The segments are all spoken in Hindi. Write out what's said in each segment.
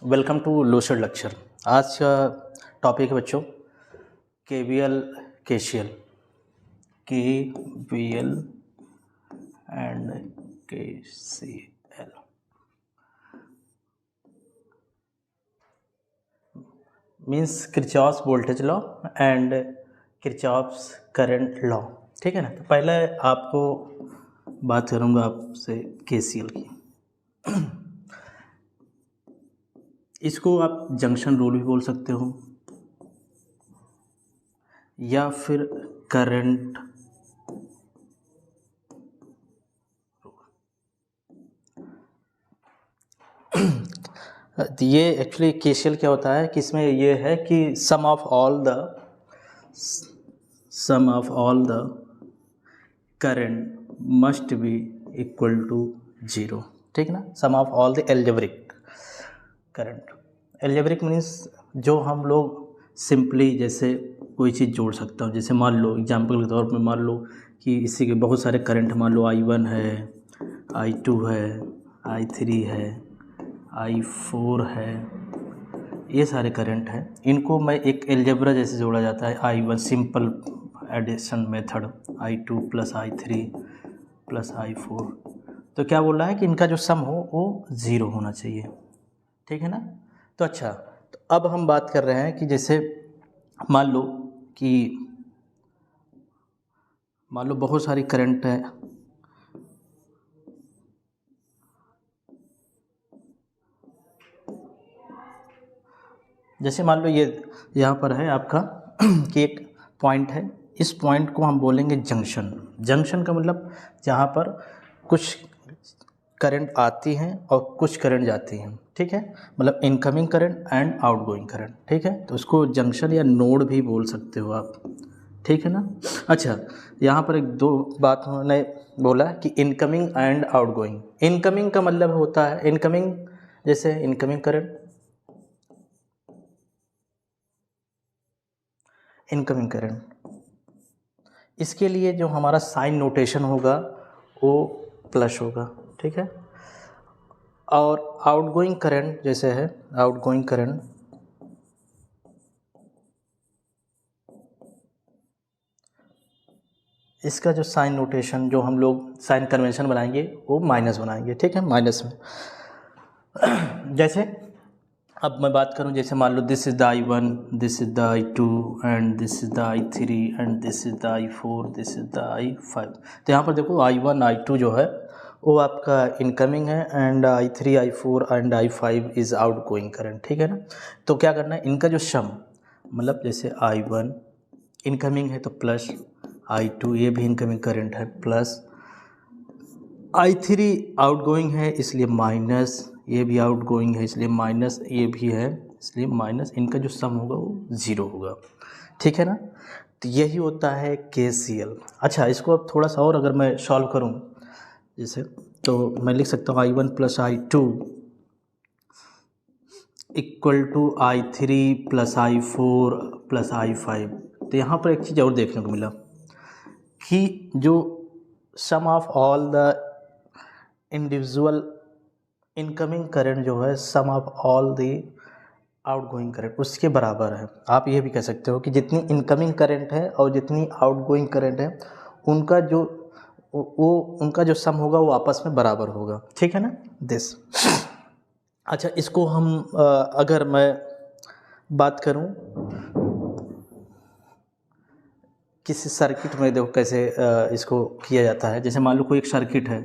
Welcome to lucid lecture. आज का टॉपिक है बच्चों KVL KCL and KCL means Kirchhoff's voltage law and Kirchhoff's current law. ठीक है ना। तो पहले आपको बात करूँगा आपसे केसीएल की। इसको आप जंक्शन रूल भी बोल सकते हो या फिर करंट ये एक्चुअली केसीएल क्या होता है कि इसमें ये है कि sum of all the current must be equal to 0। ठीक ना। Sum of all the algebraic current. Algebraic means जो हम लोग सिंपली जैसे कोई चीज़ जोड़ सकता हूँ। जैसे मान लो एग्जांपल के तौर पे मान लो कि इसी के बहुत सारे करंट, मान लो I1 है, I2 है, I3 है, I4 है, ये सारे करंट हैं। इनको मैं एक एल्जेब्रा जैसे जोड़ा जाता है। I1 simple addition method, I2 plus I3 plus I4। तो क्या बोल रहा है कि इनका जो सम हो वो 0 होना चाहिए। ठीक है ना। तो अच्छा, तो अब हम बात कर रहे हैं कि जैसे मान लो बहुत सारी करंट है। जैसे मान लो ये यहाँ पर है आपका कि एक पॉइंट है। इस पॉइंट को हम बोलेंगे जंक्शन। जंक्शन का मतलब जहाँ पर कुछ करंट आती हैं और कुछ करंट जाती हैं। ठीक है। मतलब incoming current and outgoing current. ठीक है। तो उसको जंक्शन या नोड भी बोल सकते हो आप। ठीक है ना। अच्छा, यहाँ पर एक दो बात उन्होंने बोला कि इनकमिंग एंड आउटगोइंग। इनकमिंग का मतलब होता है इनकमिंग, जैसे इनकमिंग करंट, इनकमिंग करंट, इसके लिए जो हमारा साइन नोटेशन होगा वो प्लस होगा। ठीक है। और आउटगोइंग करंट जैसे है आउटगोइंग करंट, इसका जो साइन नोटेशन, जो हम लोग साइन कन्वेंशन बनाएंगे वो माइनस बनाएंगे। ठीक है, माइनस में। जैसे अब मैं बात करूं, जैसे मान लो this is the I1, this is the I2 and this is the I3 and this is the I4, this is the I5। तो यहाँ पर देखो I1 I2 जो है वो आपका इनकमिंग है and I3 I4 and I5 is outgoing current. ठीक है ना। तो क्या करना है, इनका जो सम, मतलब जैसे I1 इनकमिंग है तो प्लस, I2 ये भी इनकमिंग करंट है प्लस, I3 आउटगोइंग है इसलिए माइनस, ये भी आउटगोइंग है इसलिए माइनस, ये भी है इसलिए माइनस, इनका जो सम होगा वो 0 होगा। ठीक है ना। तो यही होता है KCL। अच्छा, इसको अब थोड़ा सा और अगर मैं सॉल्व करूं जैसे, तो मैं लिख सकता हूँ I1 plus I2 equal to I3 plus I4 plus I5। तो यहाँ पर एक चीज़ और देखने को मिला कि जो sum of all the individual incoming current जो है sum of all the outgoing current उसके बराबर है। आप ये भी कह सकते हो कि जितनी इनकमिंग करंट है और जितनी आउटगोइंग करंट है उनका जो सम होगा वो आपस में बराबर होगा। ठीक है ना, दिस। अच्छा, इसको हम अगर मैं बात करूं किसी सर्किट में, देखो कैसे इसको किया जाता है। जैसे मान लो कोई एक सर्किट है,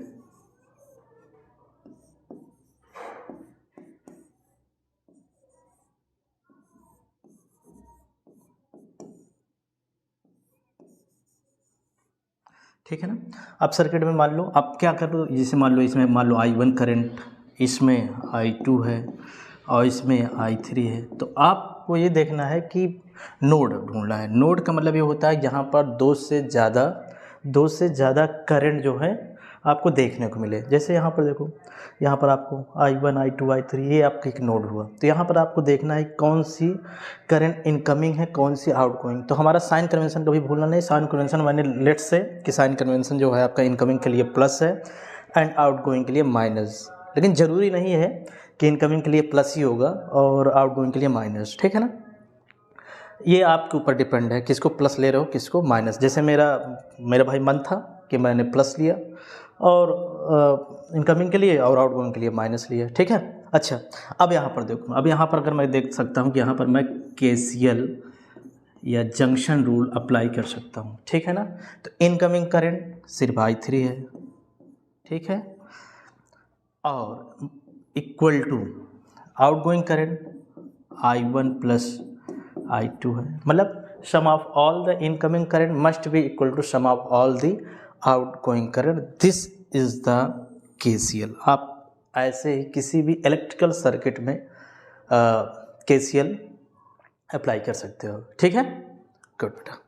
ठीक है ना। अब सर्किट में मान लो आप क्या कर लो, जैसे मान लो इसमें मान लो I1 करंट, इसमें I2 है और इसमें I3 है। तो आपको ये देखना है कि नोड ढूंढना है। नोड का मतलब ये होता है जहाँ पर दो से ज़्यादा करंट जो है आपको देखने को मिले। जैसे यहाँ पर देखो, यहाँ पर आपको I1 I2 I3 ये आपका एक नोड हुआ। तो यहाँ पर आपको देखना है कौन सी करंट इनकमिंग है कौन सी आउटगोइंग। तो हमारा साइन कन्वेंशन कभी भूलना नहीं। साइन कन्वेंशन मैंने लेट्स से कि साइन कन्वेंशन जो है आपका इनकमिंग के लिए प्लस है एंड आउटगोइंग के लिए माइनस। लेकिन ज़रूरी नहीं है कि इनकमिंग के लिए प्लस ही होगा और आउटगोइंग के लिए माइनस, ठीक है ना। ये आपके ऊपर डिपेंड है किसको प्लस ले रहे हो किसको माइनस। जैसे मेरा भाई मन था कि मैंने प्लस लिया और इनकमिंग के लिए और आउटगोइंग के लिए माइनस लिया, ठीक है। अच्छा, अब यहाँ पर देखो, अब यहाँ पर अगर मैं देख सकता हूँ कि यहाँ पर मैं KCL या जंक्शन रूल अप्लाई कर सकता हूँ, ठीक है ना। तो इनकमिंग करंट सिर्फ I3 है, ठीक है, और equal to outgoing current I1 plus I2 है। मतलब sum of all the incoming current must be equal to sum of all the outgoing current. This is the KCL। आप ऐसे ही किसी भी इलेक्ट्रिकल सर्किट में KCL अप्लाई कर सकते हो, ठीक है। गुड बेटा।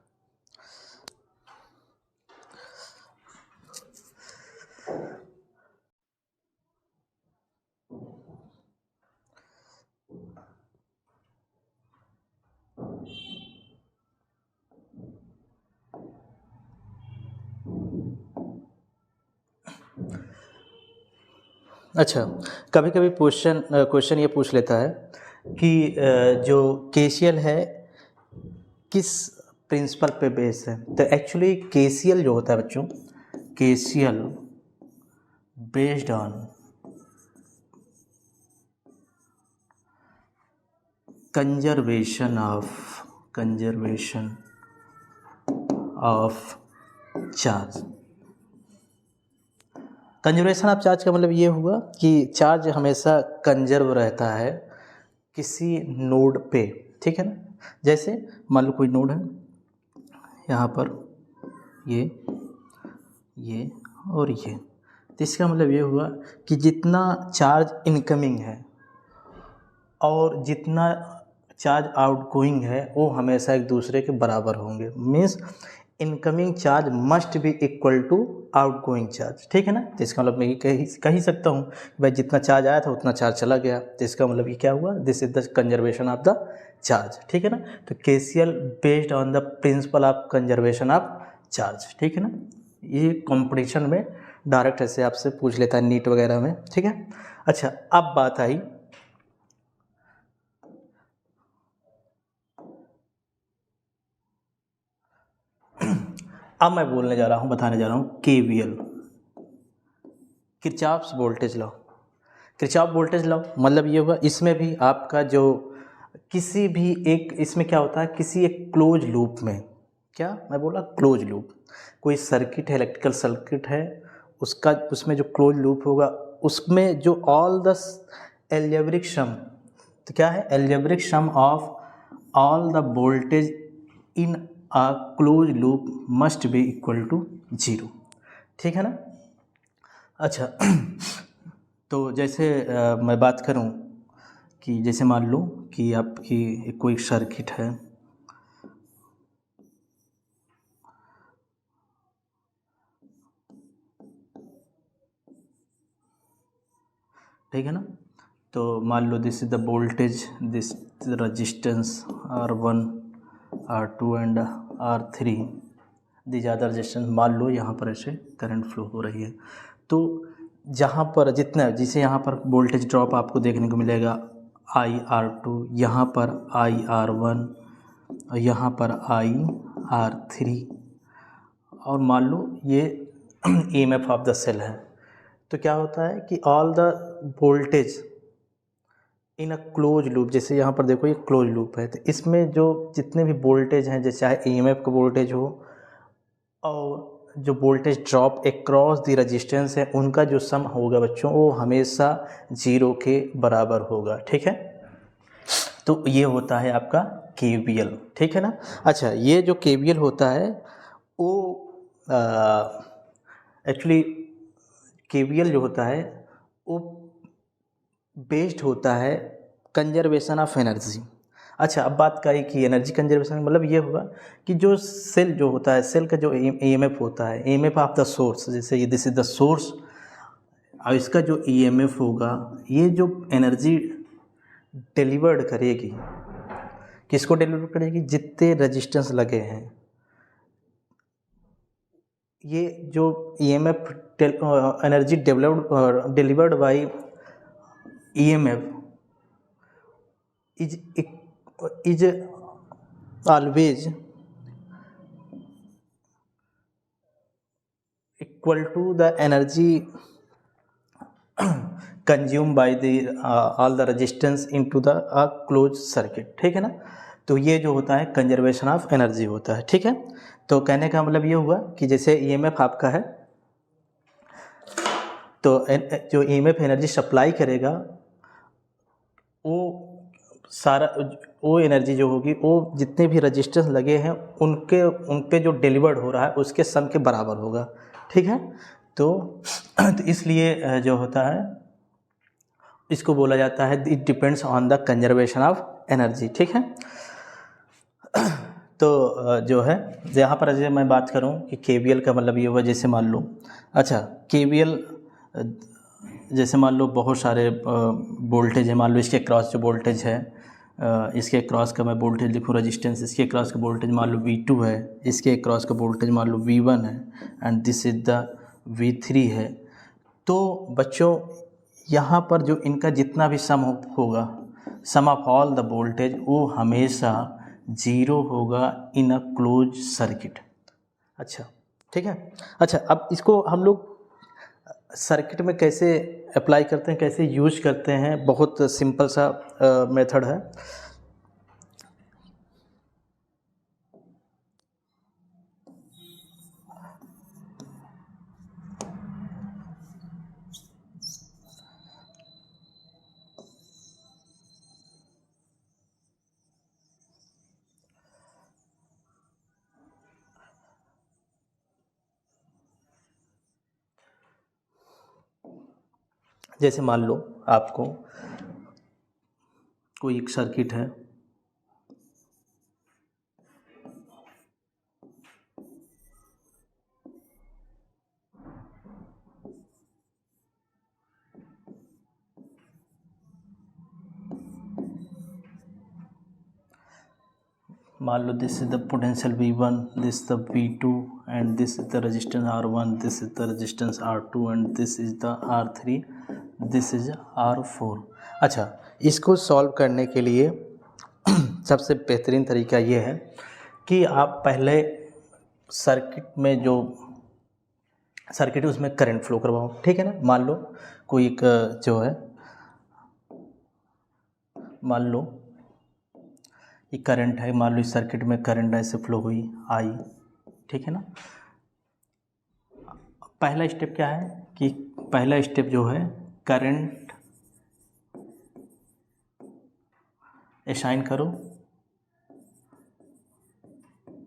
अच्छा, कभी कभी क्वेश्चन ये पूछ लेता है कि जो KCL है किस प्रिंसिपल पे बेस है। तो एक्चुअली KCL जो होता है बच्चों, KCL based on conservation of charge. Conservation of charge का मतलब ये हुआ कि चार्ज हमेशा कंजर्व रहता है किसी नोड पे, ठीक है ना। जैसे मान लो कोई नोड है यहाँ पर, ये और ये, तो इसका मतलब ये हुआ कि जितना चार्ज इनकमिंग है और जितना चार्ज आउटगोइंग है वो हमेशा एक दूसरे के बराबर होंगे। Means incoming charge must be equal to outgoing charge, ठीक है ना। तो इसका मतलब मैं ये कह ही सकता हूँ कि भाई जितना चार्ज आया था उतना चार्ज चला गया, तो इसका मतलब ये क्या हुआ, this is the conservation of the charge, ठीक है ना। तो KCL based on the principle of conservation of charge, ठीक है ना। ये कॉम्पिटिशन में डायरेक्ट ऐसे आपसे पूछ लेता है नीट वगैरह में, ठीक है। अच्छा, अब बात आई अब मैं बताने जा रहा हूँ KVL, Kirchhoff's voltage law. Kirchhoff voltage law मतलब ये हुआ, इसमें भी आपका जो किसी भी एक, इसमें क्या होता है, किसी एक क्लोज लूप में, क्या मैं बोला क्लोज लूप, कोई सर्किट है, इलेक्ट्रिकल सर्किट है, उसमें जो क्लोज लूप होगा उसमें जो ऑल द एल्जेब्रिक सम, तो क्या है, algebraic sum of all the voltage in a close loop must be equal to 0, ठीक है ना। अच्छा तो जैसे मैं बात करूं कि जैसे मान लो कि आपकी कोई सर्किट है, ठीक है ना। तो मान लो this is the voltage, this resistance R1 R2 and R3, these are the resistance. मान लो यहाँ पर ऐसे करंट फ्लो हो रही है, तो जहाँ पर जिसे यहाँ पर वोल्टेज ड्रॉप आपको देखने को मिलेगा IR2, यहाँ पर IR1 और यहाँ पर IR3, और मान लो ये EMF ऑफ द सेल है। तो क्या होता है कि all the voltage in a close loop, जैसे यहाँ पर देखो ये क्लोज लूप है, तो इसमें जो जितने भी वोल्टेज हैं, जैसे चाहे EMF का वोल्टेज हो और जो voltage drop across the resistance है, उनका जो सम होगा बच्चों वो हमेशा 0 के बराबर होगा, ठीक है। तो ये होता है आपका KVL, ठीक है ना। अच्छा, ये जो KVL होता है वो एक्चुअली KVL जो होता है वो बेस्ड होता है कंजर्वेशन ऑफ एनर्जी। अच्छा, अब बात करें कि एनर्जी कंजर्वेशन मतलब ये हुआ कि जो सेल जो होता है, सेल का जो EMF होता है, EMF ऑफ द सोर्स, जैसे ये दिस इज द सोर्स, और इसका जो EMF होगा ये जो एनर्जी डिलीवर्ड करेगी, किसको डिलीवर करेगी, जितने रेजिस्टेंस लगे हैं, ये जो EMF energy delivered by EMF is always equal to the energy consumed by the all the resistance into the closed circuit, ठीक है ना। तो ये जो होता है कंजर्वेशन ऑफ एनर्जी होता है, ठीक है। तो कहने का मतलब ये हुआ कि जैसे EMF आपका है, तो जो EMF एनर्जी सप्लाई करेगा वो सारा वो एनर्जी जो होगी वो जितने भी रजिस्टेंस लगे हैं उन पे जो डिलीवर्ड हो रहा है उसके सम के बराबर होगा, ठीक है। तो इसलिए जो होता है इसको बोला जाता है it depends on the conservation of energy, ठीक है। तो जो है यहाँ पर जैसे मैं बात करूँ कि KVL का मतलब ये हुआ, जैसे मान लो अच्छा KVL जैसे मान लो बहुत सारे वोल्टेज है, मान लो इसके क्रॉस जो वोल्टेज है, इसके क्रॉस का मैं वोल्टेज लिखूँ रेजिस्टेंस, इसके क्रॉस का वोल्टेज मान लो V2 है, इसके क्रॉस का वोल्टेज मान लो V1 है and this is the V3 है। तो बच्चों यहाँ पर जो इनका जितना भी सम होगा, सम ऑफ ऑल द वोल्टेज, वो हमेशा 0 होगा इन अ क्लोज सर्किट। अच्छा, ठीक है। अच्छा, अब इसको हम लोग सर्किट में कैसे अप्लाई करते हैं, कैसे यूज करते हैं, बहुत सिंपल सा मेथड है। जैसे मान लो आपको कोई एक सर्किट है, मान लो this is the potential V1, this the V2 and this is the resistance R1, this is the resistance R2 and this is the R3, this is R4। अच्छा, इसको सॉल्व करने के लिए सबसे बेहतरीन तरीका ये है कि आप पहले सर्किट में जो सर्किट है उसमें करंट फ्लो करवाओ, ठीक है ना। मान लो कोई एक जो है, मान लो ये करंट है, मान लो इस सर्किट में करंट ऐसे फ्लो हुई आई, ठीक है ना। पहला स्टेप क्या है कि पहला स्टेप जो है करंट असाइन करो,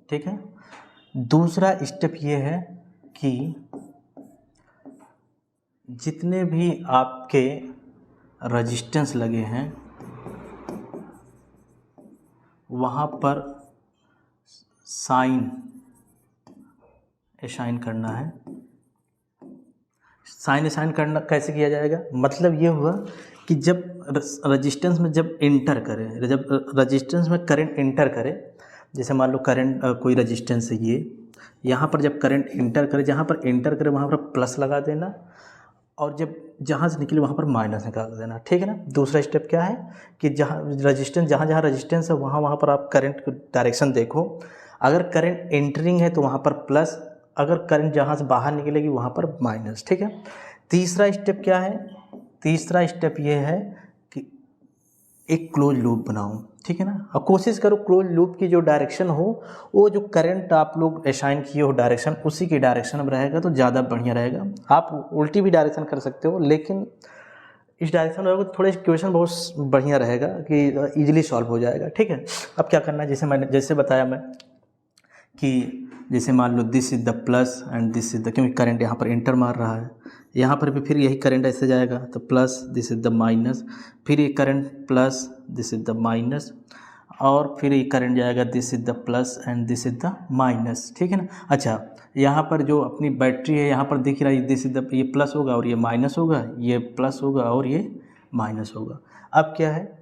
ठीक है। दूसरा स्टेप ये है कि जितने भी आपके रेजिस्टेंस लगे हैं वहाँ पर साइन असाइन करना है। साइन असाइन करना कैसे किया जाएगा, मतलब ये हुआ कि जब रेजिस्टेंस में जब इंटर करे, जब रेजिस्टेंस में करंट इंटर करे, जैसे मान लो करंट कोई रेजिस्टेंस है ये, यहाँ पर जब करंट इंटर करे, जहाँ पर इंटर करे वहाँ पर प्लस लगा देना और जब जहाँ से निकले वहाँ पर माइनस निकाल देना, ठीक है ना। दूसरा स्टेप क्या है कि जहाँ रेजिस्टेंस जहाँ रेजिस्टेंस है वहाँ पर आप करंट की डायरेक्शन देखो, अगर करंट एंटरिंग है तो वहाँ पर प्लस, अगर करंट जहाँ से बाहर निकलेगी वहाँ पर माइनस, ठीक है। तीसरा स्टेप क्या है, तीसरा स्टेप ये है कि एक क्लोज लूप बनाओ, ठीक है ना। और कोशिश करो क्लोज लूप की जो डायरेक्शन हो वो जो करंट आप लोग असाइन किए हो डायरेक्शन उसी की डायरेक्शन में रहेगा तो ज़्यादा बढ़िया रहेगा। आप उल्टी भी डायरेक्शन कर सकते हो, लेकिन इस डायरेक्शन में होगा तो थोड़ा इक्वेशन बहुत बढ़िया रहेगा कि इजीली सॉल्व हो जाएगा, ठीक है। अब क्या करना है, जैसे बताया मैं कि जैसे मान लो this is the plus and this is the, क्योंकि करंट यहाँ पर इंटर मार रहा है, यहाँ पर भी फिर यही करंट ऐसे जाएगा तो plus, this is the minus, फिर ये current plus, this is the minus, और फिर ये करंट जाएगा this is the plus and this is the minus, ठीक है ना। अच्छा, यहाँ पर जो अपनी बैटरी है यहाँ पर दिख रहा है दिस इज द, ये प्लस होगा और ये माइनस होगा, ये प्लस होगा और ये माइनस होगा। अब क्या है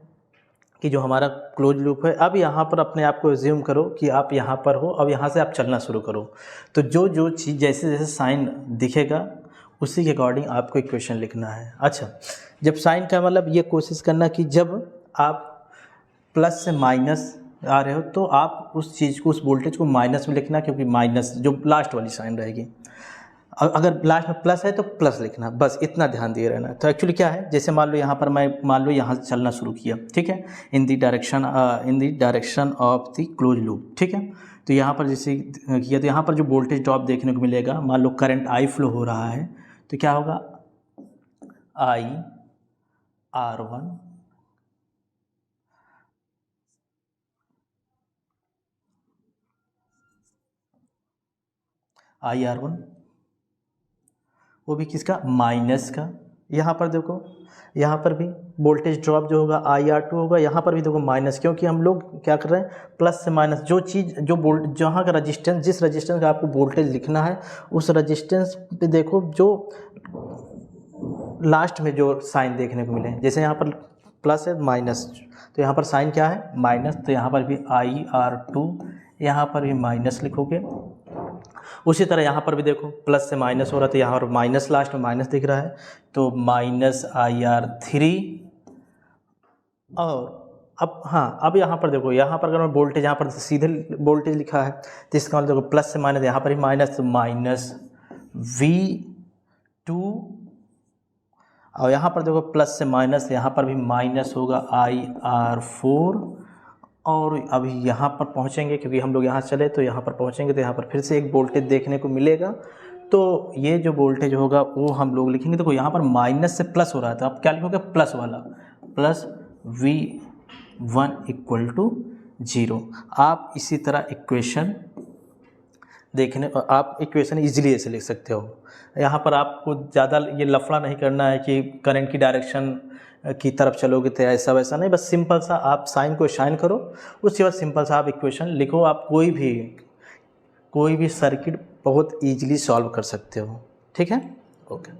कि जो हमारा क्लोज लूप है, अब यहाँ पर अपने आप को एज्यूम करो कि आप यहाँ पर हो, अब यहाँ से आप चलना शुरू करो, तो जो जो चीज़ जैसे जैसे साइन दिखेगा उसी के अकॉर्डिंग आपको इक्वेशन लिखना है। अच्छा, जब साइन का मतलब ये कोशिश करना कि जब आप प्लस से माइनस आ रहे हो तो आप उस चीज़ को, उस वोल्टेज को माइनस में लिखना, क्योंकि माइनस जो लास्ट वाली साइन रहेगी, अगर लास्ट में प्लस है तो प्लस लिखना, बस इतना ध्यान दिए रहना। तो एक्चुअली क्या है, जैसे मान लो यहाँ पर मैं मान लो यहाँ से चलना शुरू किया, ठीक है, in the direction of the close loop, ठीक है। तो यहाँ पर जैसे किया तो यहाँ पर जो वोल्टेज ड्रॉप देखने को मिलेगा, मान लो करंट आई फ्लो हो रहा है तो क्या होगा, आई R1 वो भी किसका, माइनस का। यहाँ पर देखो, यहाँ पर भी वोल्टेज ड्रॉप जो होगा IR2 होगा, यहाँ पर भी देखो माइनस, क्योंकि हम लोग क्या कर रहे हैं, प्लस से माइनस, जो चीज़ जो जहाँ का रजिस्टेंस, जिस रजिस्टेंस का आपको वोल्टेज लिखना है उस रजिस्टेंस पे देखो जो लास्ट में जो साइन देखने को मिले, जैसे यहाँ पर प्लस है माइनस, तो यहाँ पर साइन क्या है, माइनस, तो यहाँ पर भी IR2, यहाँ पर भी माइनस लिखोगे। उसी तरह यहाँ पर भी देखो प्लस से माइनस हो रहा है तो यहाँ पर माइनस, लास्ट में माइनस दिख रहा है तो माइनस IR3। और अब हाँ, अब यहाँ पर देखो, यहाँ पर अगर मैं वोल्टेज, यहाँ पर सीधे वोल्टेज लिखा है तो इसका मतलब देखो प्लस से माइनस, यहाँ पर ही माइनस, तो माइनस V2, और यहाँ पर देखो प्लस से माइनस, यहाँ पर भी माइनस होगा IR4। और अभी यहाँ पर पहुँचेंगे, क्योंकि हम लोग यहाँ चले तो यहाँ पर पहुँचेंगे तो यहाँ पर फिर से एक वोल्टेज देखने को मिलेगा। तो ये जो वोल्टेज होगा वो हम लोग लिखेंगे, देखो यहाँ पर माइनस से प्लस हो रहा था, अब क्या लिखोगे, प्लस वाला, प्लस V1 = 0। आप इसी तरह इक्वेशन देखने, आप इक्वेशन इजीली ऐसे लिख सकते हो। यहाँ पर आपको ज़्यादा ये लफड़ा नहीं करना है कि करंट की डायरेक्शन की तरफ चलोगे तो ऐसा वैसा नहीं, बस सिंपल सा आप साइन को शाइन करो, उसके बाद सिंपल सा आप इक्वेशन लिखो। आप कोई भी सर्किट बहुत ईजिली सॉल्व कर सकते हो, ठीक है, ओके।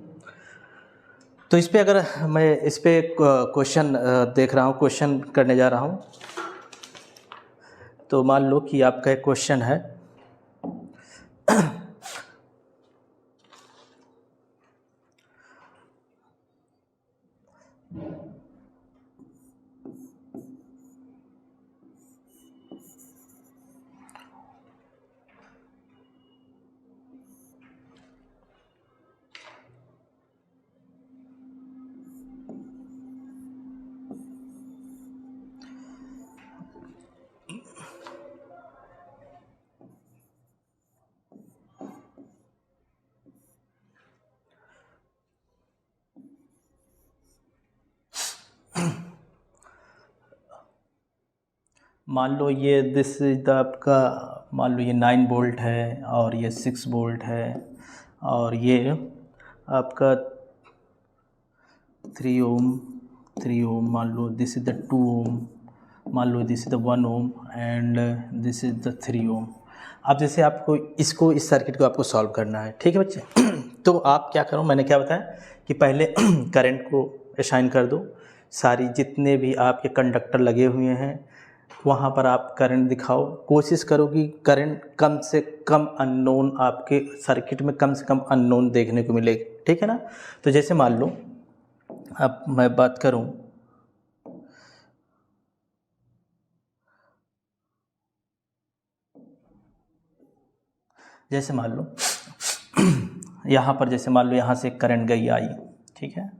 तो इस पे अगर मैं इस पे क्वेश्चन देख रहा हूँ, क्वेश्चन करने जा रहा हूँ, तो मान लो कि आपका एक क्वेश्चन है मान लो ये दिस इज द आपका, मान लो ये 9 वोल्ट है और ये 6 वोल्ट है और ये आपका 3 ओम, मान लो दिस इज द 2 ओम, मान लो this is the 1 ohm and this is the 3 ohm. अब जैसे आपको इस सर्किट को आपको सॉल्व करना है, ठीक है बच्चे। तो आप क्या करो, मैंने क्या बताया कि पहले करंट को असाइन कर दो, सारी जितने भी आपके कंडक्टर लगे हुए हैं वहाँ पर आप करंट दिखाओ, कोशिश करो कि करंट कम से कम अननोन, आपके सर्किट में कम से कम अननोन देखने को मिले, ठीक है ना। तो जैसे मान लो अब मैं बात करूं, जैसे मान लो यहाँ पर, जैसे मान लो यहाँ से करंट गई आई, ठीक है,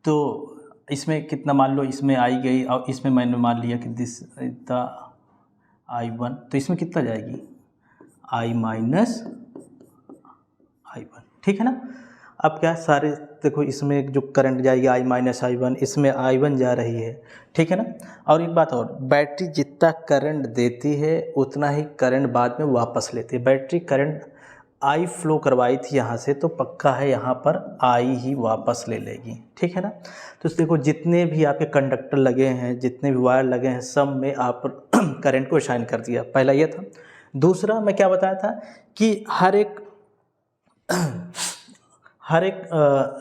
तो इसमें कितना, मान लो इसमें आई गई और इसमें मैंने मान लिया कि दिस इज द I1, तो इसमें कितना जाएगी, I माइनस I1, ठीक है ना। अब क्या सारे देखो, इसमें जो करंट जाएगी I माइनस I1, इसमें I1 जा रही है, ठीक है ना। और एक बात और, बैटरी जितना करंट देती है उतना ही करंट बाद में वापस लेती है। बैटरी करंट I फ्लो करवाई थी यहाँ से, तो पक्का है यहाँ पर I ही वापस ले लेगी, ठीक है ना। तो देखो जितने भी आपके कंडक्टर लगे हैं, जितने भी वायर लगे हैं, सब में आप करंट को शाइन कर दिया, पहला ये था। दूसरा मैं क्या बताया था कि हर एक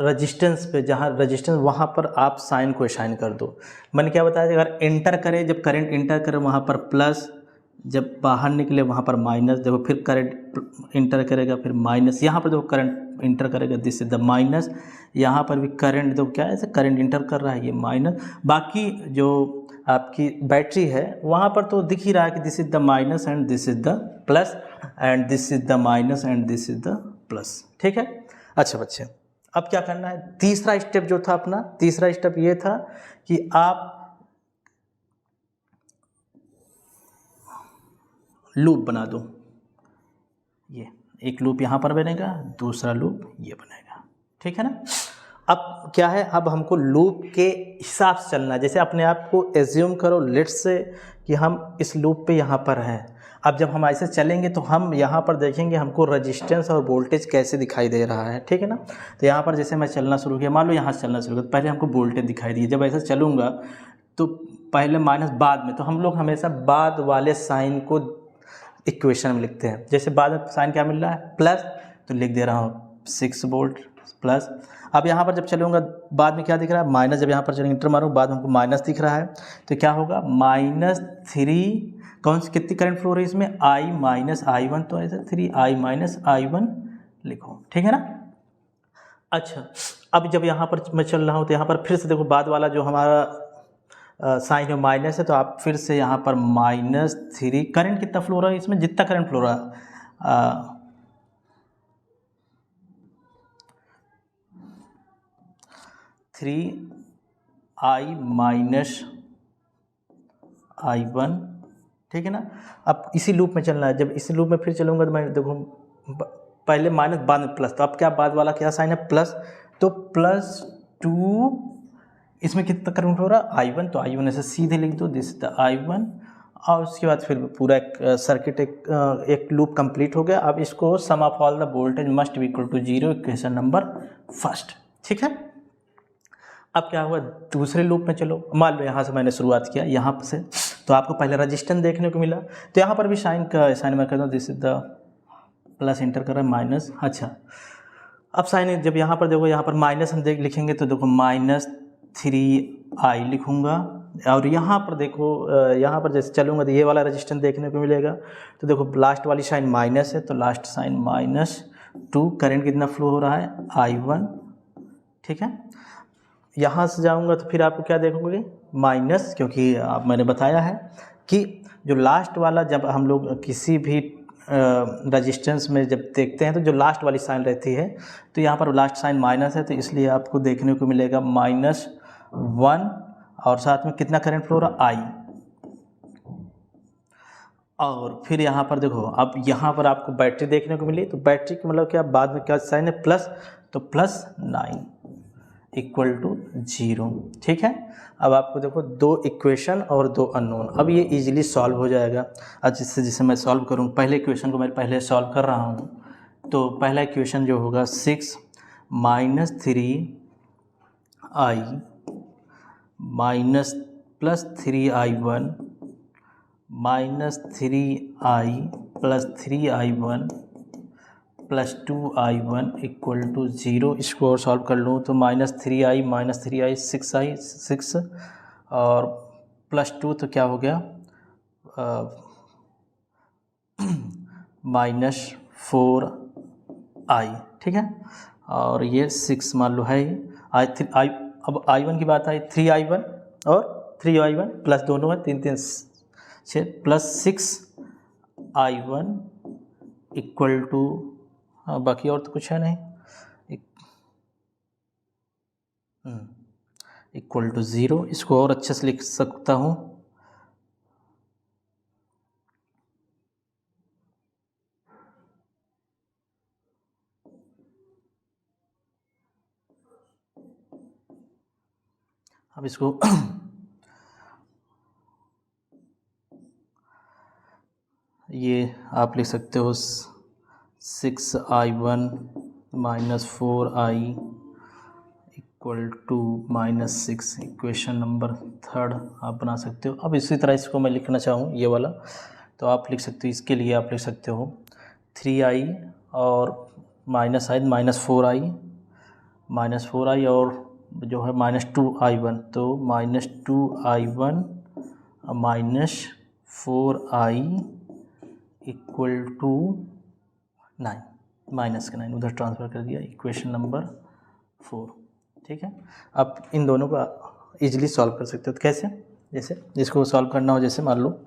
रजिस्टेंस पे, जहाँ रजिस्टेंस वहाँ पर आप साइन को शाइन कर दो। मैंने क्या बताया, अगर एंटर करे, जब करंट एंटर करे वहाँ पर प्लस, जब बाहर निकले वहाँ पर माइनस, देखो फिर करंट इंटर करेगा, फिर माइनस, यहाँ पर देखो करंट इंटर करेगा, दिस इज द माइनस, यहाँ पर भी करंट देखो क्या है, ऐसे करंट इंटर कर रहा है, ये माइनस। बाकी जो आपकी बैटरी है वहाँ पर तो दिख ही रहा है कि this is the minus and this is the plus, and this is the minus and this is the plus, ठीक है। अच्छा बच्चे, अब क्या करना है, तीसरा स्टेप जो था अपना, तीसरा स्टेप ये था कि आप लूप बना दो। ये एक लूप यहाँ पर बनेगा, दूसरा लूप ये बनेगा, ठीक है ना। अब क्या है, अब हमको लूप के हिसाब से चलना है। जैसे अपने आप को एज्यूम करो, लेट्स से कि हम इस लूप पे यहाँ पर हैं। अब जब हम ऐसे चलेंगे तो हम यहाँ पर देखेंगे हमको रेजिस्टेंस और वोल्टेज कैसे दिखाई दे रहा है, ठीक है ना। तो यहाँ पर जैसे मैं चलना शुरू किया, मान लो यहाँ से चलना शुरू किया, तो पहले हमको वोल्टेज दिखाई दिए, जब ऐसे चलूँगा तो पहले माइनस, बाद में, तो हम लोग हमेशा बाद वाले साइन को इक्वेशन में लिखते हैं। जैसे बाद में साइन क्या मिल रहा है, प्लस, तो लिख दे रहा हूँ 6 वोल्ट प्लस। अब यहाँ पर जब चलूँगा बाद में क्या दिख रहा है, माइनस, जब यहाँ पर चलेंगे इंटर मारूँ बाद में हमको माइनस दिख रहा है, तो क्या होगा, -3, कौन सी कितनी करंट फ्लो रही है इसमें, I माइनस I1, तो ऐसे 3I माइनस I1 लिखो, ठीक है ना। अच्छा, अब जब यहाँ पर मैं चल रहा हूँ तो यहाँ पर फिर से देखो बाद वाला जो हमारा साइन है माइनस है, तो आप फिर से यहाँ पर -3, करंट कितना फ्लो रहा है इसमें, जितना करंट फ्लो रहा है 3I माइनस I1, ठीक है ना। अब इसी लूप में चलना है, जब इसी लूप में फिर चलूँगा तो मैं देखो पहले माइनस बाद में प्लस, तो अब क्या बाद वाला क्या साइन है, प्लस, तो +2, इसमें कितना करंट हो रहा है I1, तो I1 ऐसे सीधे लिख दो, दिस द I1, और उसके बाद फिर पूरा एक सर्किट एक लूप कंप्लीट हो गया। अब इसको sum of all the voltage must be equal to 0, equation number first, ठीक है। अब क्या हुआ, दूसरे लूप में चलो, मान लो यहाँ से मैंने शुरुआत किया यहाँ से, तो आपको पहले रजिस्टेंस देखने को मिला, तो यहाँ पर भी साइन मैं कहता हूँ this is the plus, inter कर रहा है माइनस। अच्छा, अब साइन जब यहाँ पर देखो, यहाँ पर माइनस हम लिखेंगे तो देखो -3I लिखूँगा, और यहाँ पर देखो यहाँ पर जैसे चलूँगा तो ये वाला रजिस्टेंस देखने को मिलेगा, तो देखो लास्ट वाली साइन माइनस है, तो लास्ट साइन -2, करंट कितना फ्लो हो रहा है I1, ठीक है। यहाँ से जाऊँगा तो फिर आपको क्या देखोगे, माइनस, क्योंकि आप मैंने बताया है कि जो लास्ट वाला, जब हम लोग किसी भी रजिस्टेंस में जब देखते हैं तो जो लास्ट वाली साइन रहती है, तो यहाँ पर लास्ट साइन माइनस है, तो इसलिए आपको देखने को मिलेगा -1, और साथ में कितना करंट फ्लो रहा I, और फिर यहाँ पर देखो, अब यहाँ पर आपको बैटरी देखने को मिली, तो बैटरी का मतलब क्या, बाद में क्या साइन है, प्लस, तो +9 इक्वल टू 0, ठीक है। अब आपको देखो 2 इक्वेशन और 2 अननोन, अब ये इजीली सॉल्व हो जाएगा। अब जिससे मैं सॉल्व करूँ, पहले इक्वेशन को मैं पहले सॉल्व कर रहा हूँ, तो पहला इक्वेशन जो होगा 6 -3I minus +3I1 -3I + 3I1 +2I1 equal to 0। इसको और सॉल्व कर लूँ तो -3I - 3I 6 और +2 तो क्या हो गया -4I, ठीक है। और ये 6 मान लो है I, अब I1 की बात आई, 3I1 और 3I1 प्लस दोनों है 3 3 6 +6I1 इक्वल टू, बाकी और तो कुछ है नहीं, इक्वल टू 0। इसको और अच्छे से लिख सकता हूँ, अब इसको ये आप लिख सकते हो 6I1 - 4I equal to -6, equation number 3 आप बना सकते हो। अब इसी तरह इसको मैं लिखना चाहूँ ये वाला, तो आप लिख सकते हो, इसके लिए आप लिख सकते हो 3I और -4I और जो है -2I1, तो -2I1 4i equal to 9, minus का 9 उधर ट्रांसफ़र कर दिया, इक्वेशन नंबर 4। ठीक है, अब इन दोनों को ईजिली सॉल्व कर सकते हो। तो कैसे, जैसे जिसको सॉल्व करना हो, जैसे मान लो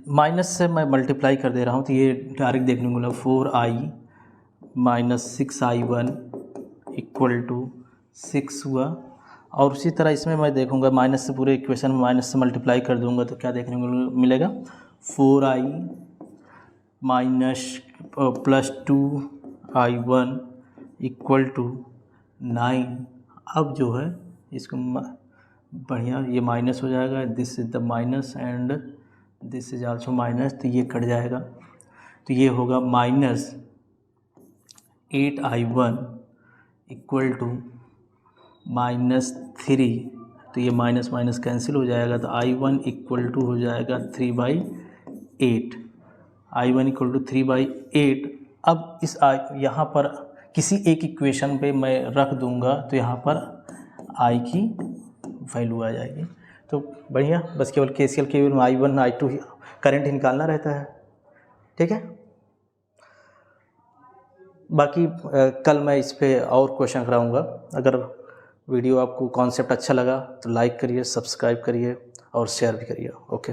माइनस से मैं मल्टीप्लाई कर दे रहा हूँ, तो ये डायरेक्ट देखने को मिला 4i minus 6i1 equal to 6 हुआ। और उसी तरह इसमें मैं देखूँगा माइनस से, पूरे इक्वेशन में माइनस से मल्टीप्लाई कर दूँगा तो क्या देखने को मिलेगा, 4i minus plus 2i1 equal to 9। अब जो है इसको बढ़िया, ये माइनस हो जाएगा, this is the minus and this is also minus, तो ये कट जाएगा, तो ये होगा minus 8i1 equal to minus 3। तो ये माइनस माइनस कैंसिल हो जाएगा, तो i1 इक्वल टू हो जाएगा 3/8, i1 इक्वल टू 3/8। अब इस यहाँ पर किसी एक इक्वेशन पे मैं रख दूंगा तो यहाँ पर i की वैल्यू आ जाएगी। तो बढ़िया, बस केवल KCL केवल i1 i2 करंट ही निकालना रहता है। ठीक है, बाकी कल मैं इस पे और क्वेश्चन कराऊंगा। अगर वीडियो आपको कॉन्सेप्ट अच्छा लगा तो लाइक करिए, सब्सक्राइब करिए और शेयर भी करिए। ओके।